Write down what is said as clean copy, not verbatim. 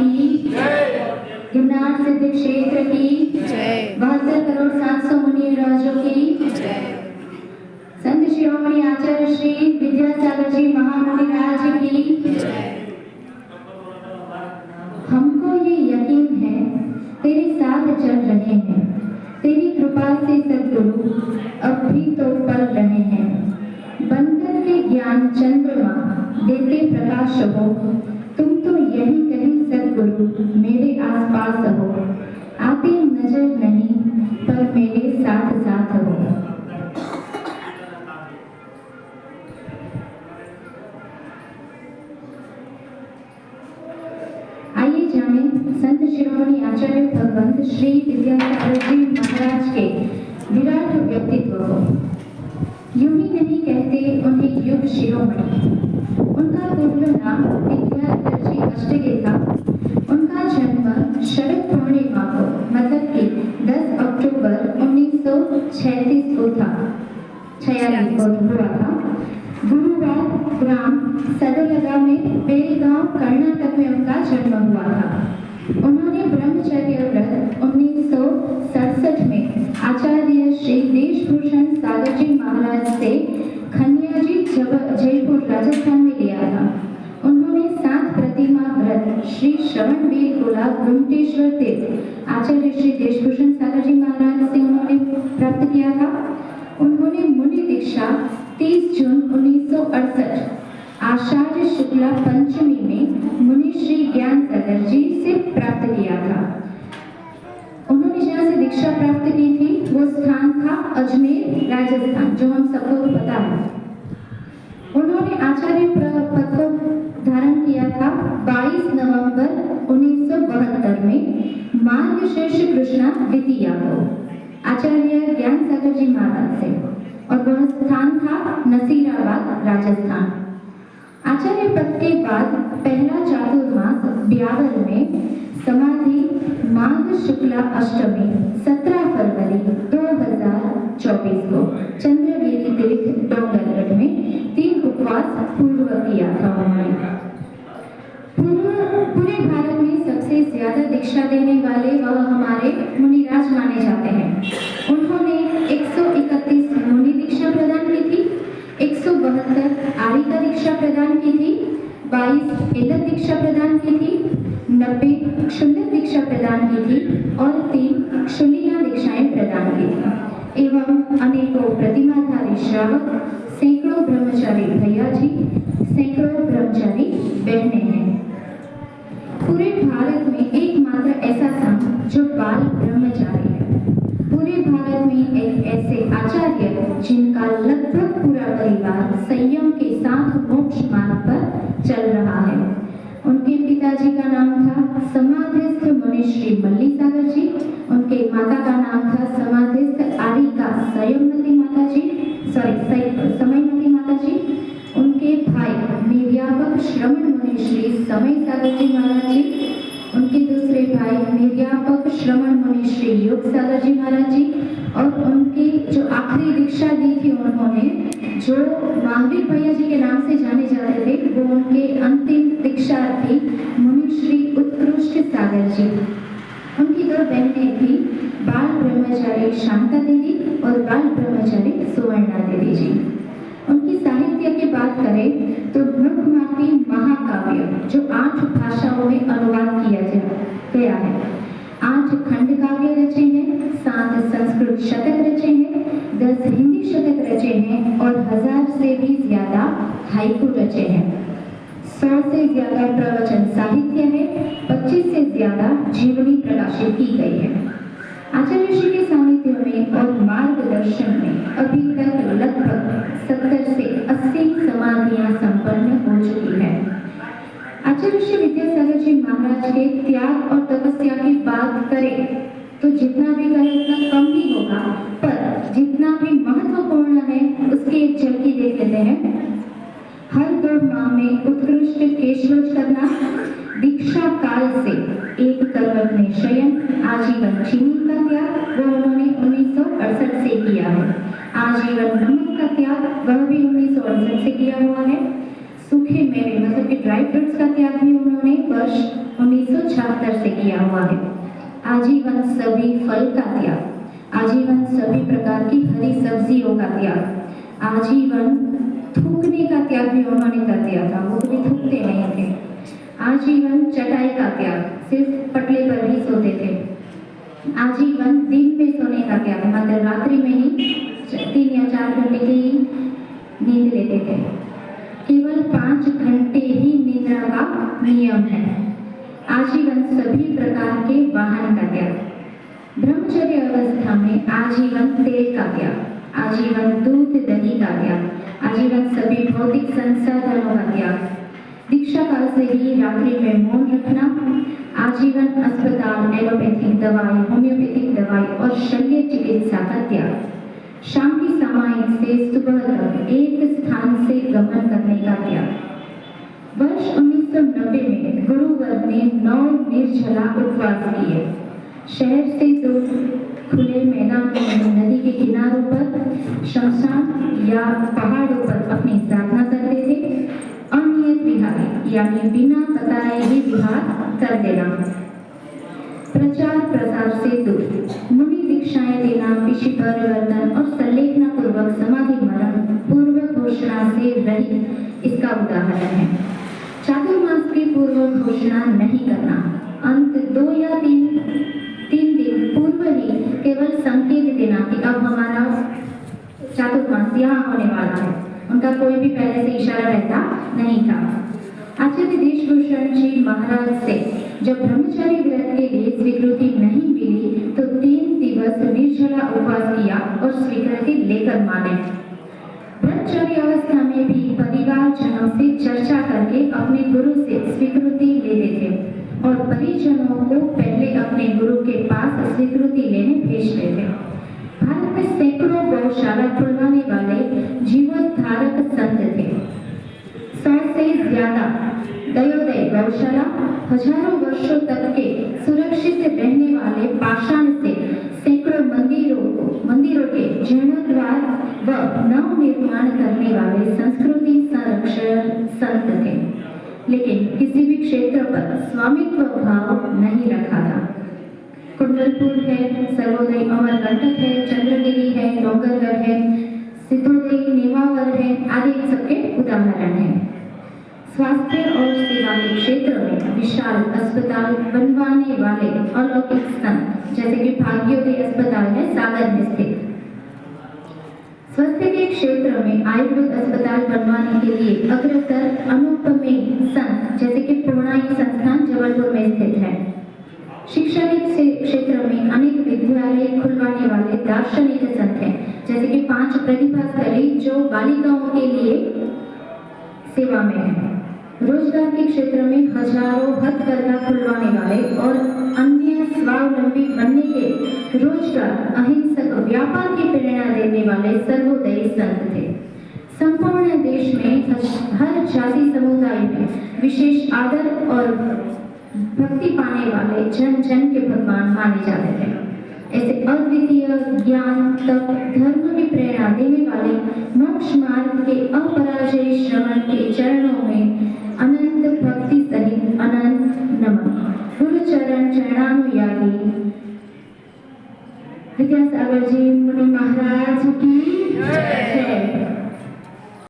की गिरनार सिद्ध क्षेत्र की 72 करोड़ 700 मुनि राजों की संत शिरोमणि आचार्य श्री विद्यासागर जी महामुनि राज की। हमको ये यकीन है तेरे साथ चल रहे हैं, तेरी कृपा से सद्गुरु अब भी तो पल रहे हैं। बनकर के ज्ञान चंद्रमा देते प्रकाश हो, तुम तो यही कहीं सद्गुरु मेरे आसपास हो। आते नजर नहीं पर मेरे साथ साथ हो। आइए जाने संत शिरोमणि आचार्य भगवंत श्री विद्यासागर जी महाराज के विराट व्यक्तित्व को। यूं ही नहीं कहते उन्हें युग शिरोमणि। उनका पूर्ण नाम विद्याधर जी अष्टगे था। उनका जन्म शरद पूर्णिमा को मतलब कि 10 अक्टूबर 1936 को था 46 को हुआ था। गुरुवार ग्राम सदलगा में बेलगांव कर्नाटक में उनका जन्म हुआ था। उन्होंने ब्रह्मचर्य व्रत 1967 में आचार्य श्री देशभूषण सागर जी महाराज से खनियाजी जयपुर राजस्थान में लिया था। उन्होंने 7 प्रतिमा व्रत श्री श्रवण बेलगोला गुमटेश्वर तीर्थ आचार्य श्री देशभूषण सागर जी महाराज से उन्होंने प्राप्त किया था। उन्होंने मुनि दीक्षा 30 जून 1968 आषाढ़ शुक्ला पंचमी में मुनि श्री ज्ञान सागर जी से प्राप्त किया था। उन्होंने जहाँ से दीक्षा प्राप्त की थी वो स्थान था अजमेर राजस्थान, जो हम सबको पता है। उन्होंने आचार्य पद को धारण किया था 22 नवंबर 1972 में मार्गशीर्ष कृष्णा द्वितीया को आचार्य ज्ञान सागर जी महाराज से, और वह स्थान था नसीराबाद राजस्थान। आचार्य पद के बाद पहला चातुर्मास ब्यावर में समाधि माघ शुक्ला अष्टमी 17 फरवरी 2024 को चंद्रगिरी तीर्थ डोंगरगढ़ में 3 उपवास पूर्व किया था उन्होंने। पूरे भारत में सबसे ज्यादा दीक्षा देने वाले वह हमारे मुनिराज माने जाते हैं। उन्होंने 131 मुनि दीक्षा प्रदान की थी, 172 आरिका दीक्षा प्रदान की थी, 22 एलत दीक्षा प्रदान की थी, 90 क्षुल्लक दीक्षा प्रदान की थी और 3 क्षुल्लिका दीक्षाएं प्रदान की थी, एवं अनेकों प्रतिमाधारी श्रावक, सैकड़ों ब्रह्मचारी भैया जी, सैकड़ों ब्रह्मचारी बहनें हैं। पूरे भारत में एकमात्र ऐसा संघ जो बाल ब्रह्मचारी है। पूरे भारत में एक ऐसे आचार्य जिनका लगभग पूरा परिवार संयम के साथ मोक्ष मार्ग पर चल रहा है। उनके पिताजी का नाम था समाधिस्थ मुनि श्री मल्ली सागर जी। उनके माता का नाम था समाधिस्थ आरिका समयमती माता जी। उनके भाई निर्यापक श्रवण मुनि श्री समय सागर जी महाराज जी। उनके दूसरे भाई निर्यापक श्रवण मुनि श्री योग सागर जी महाराज जी। और उनकी जो आखिरी दीक्षा दी थी उन्होंने, जो महावीर भैया जी के नाम से जाने जाते थे, वो उनके अंतिम दीक्षा थी मुनि श्री उत्कृष्ट सागर जी। उनकी 2 बहनें थी, बाल ब्रह्मचारी शांता देवी और बाल ब्रह्मचारी सुवर्णा देवी जी। उनकी साहित्य की बात करें तो ब्रह्ममाती महाकाव्य जो 8 भाषाओं में अनुवाद किया गया है, 8 खंड काव्य रचे हैं, 7 संस्कृत शतक रचे हैं, 10 हिंदी शतक रचे हैं और 1000 से भी ज्यादा हाइकू रचे हैं। 100 से ज्यादा प्रवचन साहित्य है, 25 से ज्यादा जीवनी प्रकाशित की गई है। आचार्य श्री के सानिध्य में और मार्गदर्शन में अभी तक लगभग 70 से 80 समाधियां संपन्न हो चुकी है। आचार्य श्री विद्यासागर जी महाराज के त्याग और तपस्या की बात करें तो जितना भी कहें उतना कम ही होगा, पर जितना भी महत्वपूर्ण है उसकी एक झलकी देख लेते हैं। हर 2 माह में उत्कृष्ट केशवच करना, दीक्षा काल से 1 करवट में शयन, आजीवन चीनी का त्याग वह उन्होंने 1968 से किया है। आजीवन नमक का त्याग वह भी 1968 से किया हुआ है। सूखे मेवे मतलब कि ड्राई फ्रूट्स का त्याग भी उन्होंने वर्ष 1936 76 से किया हुआ है। आजीवन सभी फल का त्याग, आजीवन सभी प्रकार की हरी सब्जियों का त्याग, आजीवन थूकने का त्याग भी उन्होंने कर दिया था, वो कभी थूकते नहीं थे। आजीवन चटाई का त्याग, सिर्फ पटले पर ही सोते थे। आजीवन दिन में सोने का त्याग, मात्र रात्रि में ही 3 या 4 घंटे की नींद लेते थे। केवल 5 घंटे ही निद्रा का नियम है। आजीवन सभी प्रकार के वाहन का त्याग, ब्रह्मचर्य अवस्था में आजीवन तेल का त्याग, आजीवन दूध दही का त्याग, आजीवन सभी भौतिक संसाधनों का त्याग, दीक्षा काल से ही रात्रि में मौन रखना, आजीवन अस्पताल, एलोपैथिक दवाई, होम्योपैथिक दवाई और शल्य चिकित्सा का त्याग, शाम की सामायिक से सुबह तक एक स्थान से गमन करने का त्याग। वर्ष 1990 में गुरुवर्ग ने 9 निर्जला उपवास किए। शहर से दूर खुले मैदानों में, नदी के किनारों पर, शमशान या पहाड़ों पर अपनी साधना करते थे। अनियत विहार यानी बिना बताए ही विहार कर देना, प्रचार प्रसार से दूर, मुनि दीक्षाएं देना, पिछी परिवर्तन और संलेखना पूर्वक समाधि मरण पूर्व घोषणा से रहित इसका उदाहरण है। चातुर्मास की पूर्व घोषणा नहीं करना, अंत 2 या 3 दिन पूर्व ही केवल संकेत देना कि अब हमारा चातुर्मास यहाँ होने वाला है। उनका कोई भी पहले से इशारा रहता नहीं था। आचार्य देशभूषण जी महाराज से जब ब्रह्मचारी व्रत के लिए स्वीकृति नहीं मिली तो 3 दिवस निर्जला उपवास किया और स्वीकृति लेकर माने। ब्रह्मचारी अवस्था में भी परिवारजनों से चर्चा करके अपने गुरु से स्वीकृति लेते थे और परिजनों को पहले अपने गुरु के पास स्वीकृति लेने भेजते थे। भारत में सैकड़ों गौशाला खुलवाने वाले जीवोद्धारक संत थे। 100 से ज्यादा दयोदय गौशाला, हजारों वर्षों तक के सुरक्षित रहने वाले पाषाण से सैकड़ों मंदिरों के जीर्णोद्धार व नव निर्माण करने वाले संस्कृति संरक्षण संत थे, लेकिन किसी भी क्षेत्र पर स्वामित्व भाव नहीं रखा था। कुंडलपुर है, सर्वोदय अमरकंटक है, चंद्रगिरी है, डोंगरगढ़ है, सिद्धोदय नेमावर है, आदि सबके उदाहरण हैं। स्वास्थ्य और सेवा के क्षेत्र में विशाल अस्पताल बनवाने वाले अलौकिक संत जैसे कि भाग्योदय अस्पताल है सागर में स्थित। स्वास्थ्य के क्षेत्र में आयुर्वेद अस्पताल बनवाने के लिए अग्रसर अनुपमेय संत जैसे कि पूर्णाई संस्थान जबलपुर में स्थित है। शैक्षणिक क्षेत्र में अनेक विद्यालय खुलवाने वाले दार्शनिक संत हैं जैसे कि 5 प्रतिभास्थली जो बालिकाओं के लिए सेवा में है। रोजगार के क्षेत्र में हजारों हथकरघा खुलवाने वाले और अन्य स्वावलंबी बनने के रोजगार अहिंसक व्यापार की प्रेरणा देने वाले सर्वोदयी संत थे। संपूर्ण देश में हर जाति समुदाय में विशेष आदर और भक्ति पाने वाले जन जन के भगवान माने जाते थे। ऐसे अद्वितीय ज्ञान तप धर्म की प्रेरणा देने वाले मोक्ष मार्ग के अपराजय श्रवण के चरणों में अनंत भक्ति सहित अनंत नमन। गुरु चरण चरणानुयागी विद्यासागर जी मुनि महाराज की जय।